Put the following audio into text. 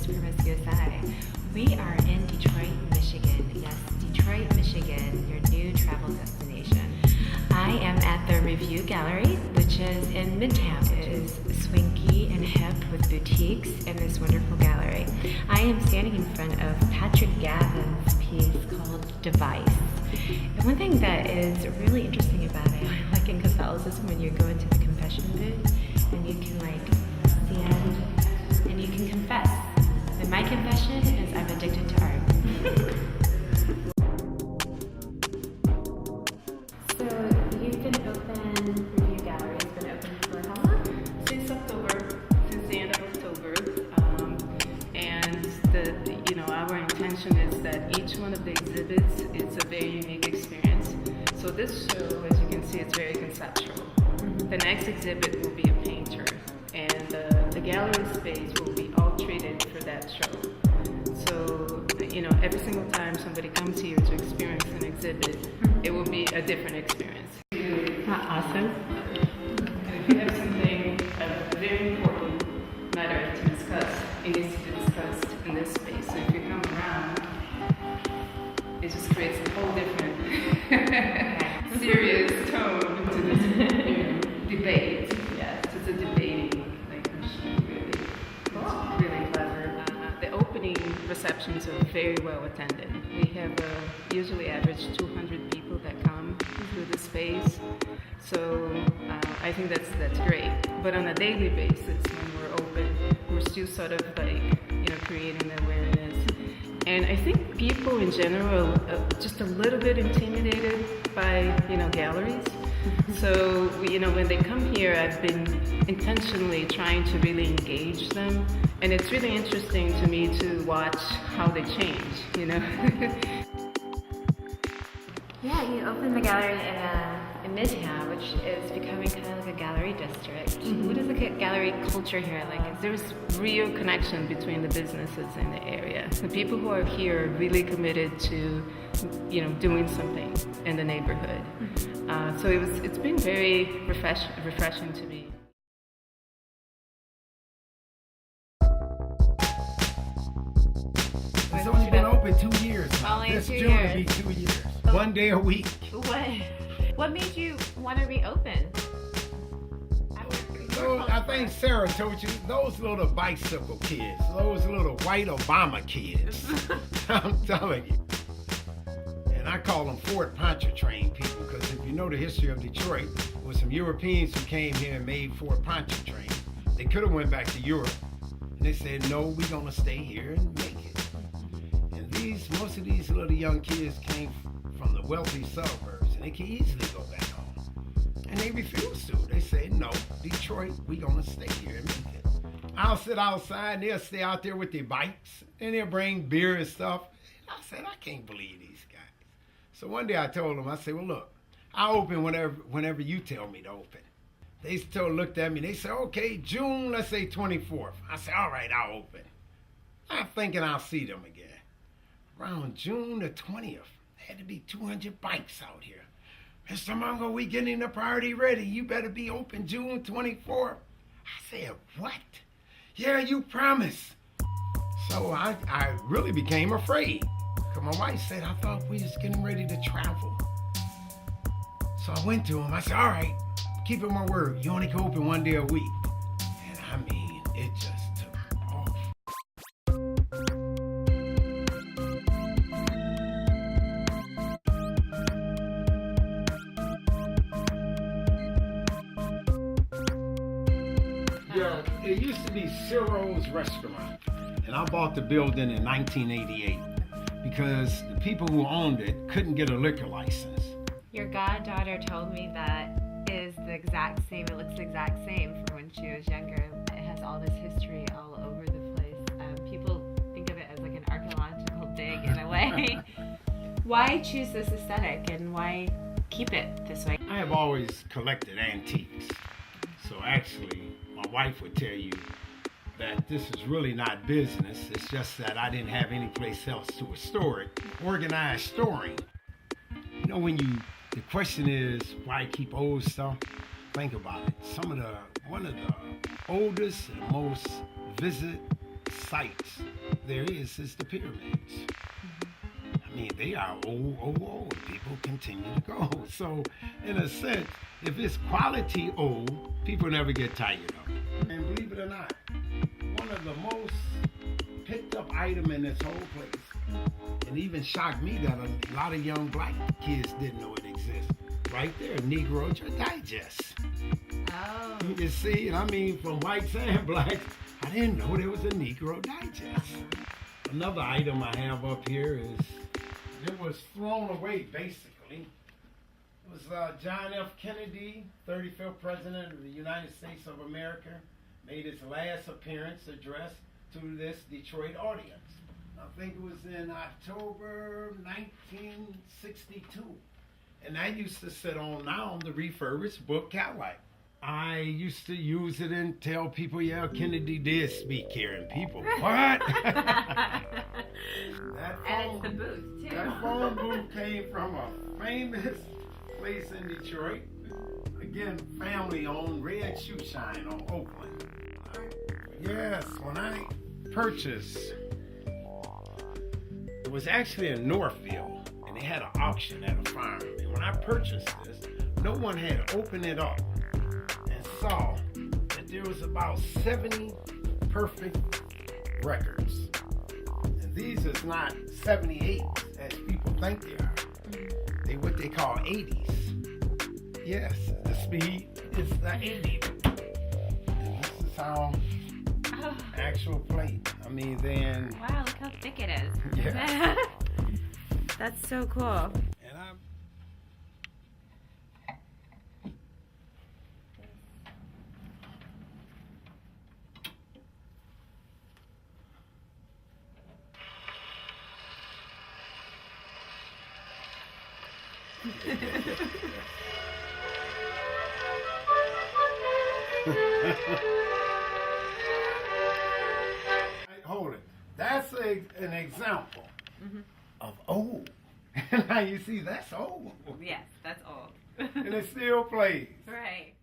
Promiscuous. We are in Detroit, Michigan. Yes, Detroit, Michigan, your new travel destination. I am at the Review Gallery, which is in Midtown. It is swanky and hip with boutiques in this wonderful gallery. I am standing in front of Patrick Gavin's piece called Device. And one thing that is really interesting about it, like in Catholicism, when you go into the confession booth and you can stand and you can confess. And my confession is I'm addicted to art. So you've been open, Review Gallery has been open for how long? Since October, since the end of October. Our intention is that each one of the exhibits is a very unique experience. So this show, as you can see, it's very conceptual. Mm-hmm. The next exhibit will be a painter, and the gallery space will be all treated for that show. So, every single time somebody comes here to experience an exhibit, it will be a different experience. Awesome. If you have something, a very important matter to discuss, it needs to be discussed in this space. So if you come around, it just creates a whole different serious tone to this debate. Yes, it's a debating machine, really. It's really clever. The opening receptions are very well attended. We have usually average 200 people that come through the space. So I think that's great. But on a daily basis, when we're open, we're still sort of creating the awareness. And I think people in general are just a little bit intimidated by, galleries. So, when they come here, I've been intentionally trying to really engage them. And it's really interesting to me to watch how they change, Yeah, you opened the gallery in Midtown, which is becoming kind of like a gallery district. Mm-hmm. What is the gallery culture here like? There's real connection between the businesses in the area. The people who are here are really committed to, doing something in the neighborhood. Mm-hmm. So it's been very refreshing to me. It's only been open 2 years now. Only This 2 June years. will be 2 years. 1 day a week. What made you want to reopen? I think Sarah told you, those little bicycle kids, those little white Obama kids. I'm telling you. And I call them Fort Pontchartrain people, because if you know the history of Detroit, there were some Europeans who came here and made Fort Pontchartrain. They could have went back to Europe. And they said, no, we're going to stay here and make it. And most of these little young kids came from the wealthy suburbs, and they can easily go back home. And they refused to. They said, no, Detroit, we're going to stay here and make it. I'll sit outside, and they'll stay out there with their bikes, and they'll bring beer and stuff. I said, I can't believe these guys. So one day I told them, I said, well, look, I'll open whenever you tell me to open. They still looked at me, they said, okay, June, let's say 24th. I said, all right, I'll open. I'm thinking I'll see them again. Around June the 20th, there had to be 200 bikes out here. Mr. Mungo, we getting the party ready. You better be open June 24th. I said, what? Yeah, you promised. So I really became afraid. Because my wife said, I thought we was getting ready to travel. So I went to him. I said, all right, keeping my word. You only can open 1 day a week. And I mean, it just took off. Yeah, it used to be Ciro's Restaurant, and I bought the building in 1988 because the people who owned it couldn't get a liquor license. Your goddaughter told me that is the exact same. It looks the exact same from when she was younger. It has all this history all over the place. People think of it as like an archaeological dig in a way. Why choose this aesthetic and why keep it this way? I have always collected antiques. So actually, my wife would tell you that this is really not business. It's just that I didn't have any place else to store it. Organized storing. When the question is why keep old stuff, think about it. One of the oldest and most visited sites there is the pyramids. I mean, they are old. People continue to go. So, in a sense, if it's quality old, people never get tired of it. And believe it or not, one of the most picked up item in this whole place, and even shocked me that a lot of young black kids didn't know it exists. Right there, Negro Digest. Oh. You see, I mean, from whites and blacks, I didn't know there was a Negro Digest. Another item I have up here is, it was thrown away basically. It was John F. Kennedy, 35th President of the United States of America, made his last appearance address to this Detroit audience. I think it was in October 1962. And I used to sit on now the refurbished book catalog. I used to use it and tell people, yeah, Kennedy did speak here, and people, what? And it's the booth, too. That phone booth came from a famous place in Detroit. Again, family-owned, Red Shoe Shine on Oakland. Yes, when I purchased, it was actually in Northville, and they had an auction at a farm. And when I purchased this, no one had opened it up and saw that there was about 70 perfect records. And these is not 78 as people think they are. They what they call 80s. Yes, the speed is the 80. And this is how actual plate. I mean, then. Wow, look how thick it is. Yeah. That's so cool. And I'm. Hold it. That's an example of old. Now you see, that's old. Yes, that's old. And it still plays. Right.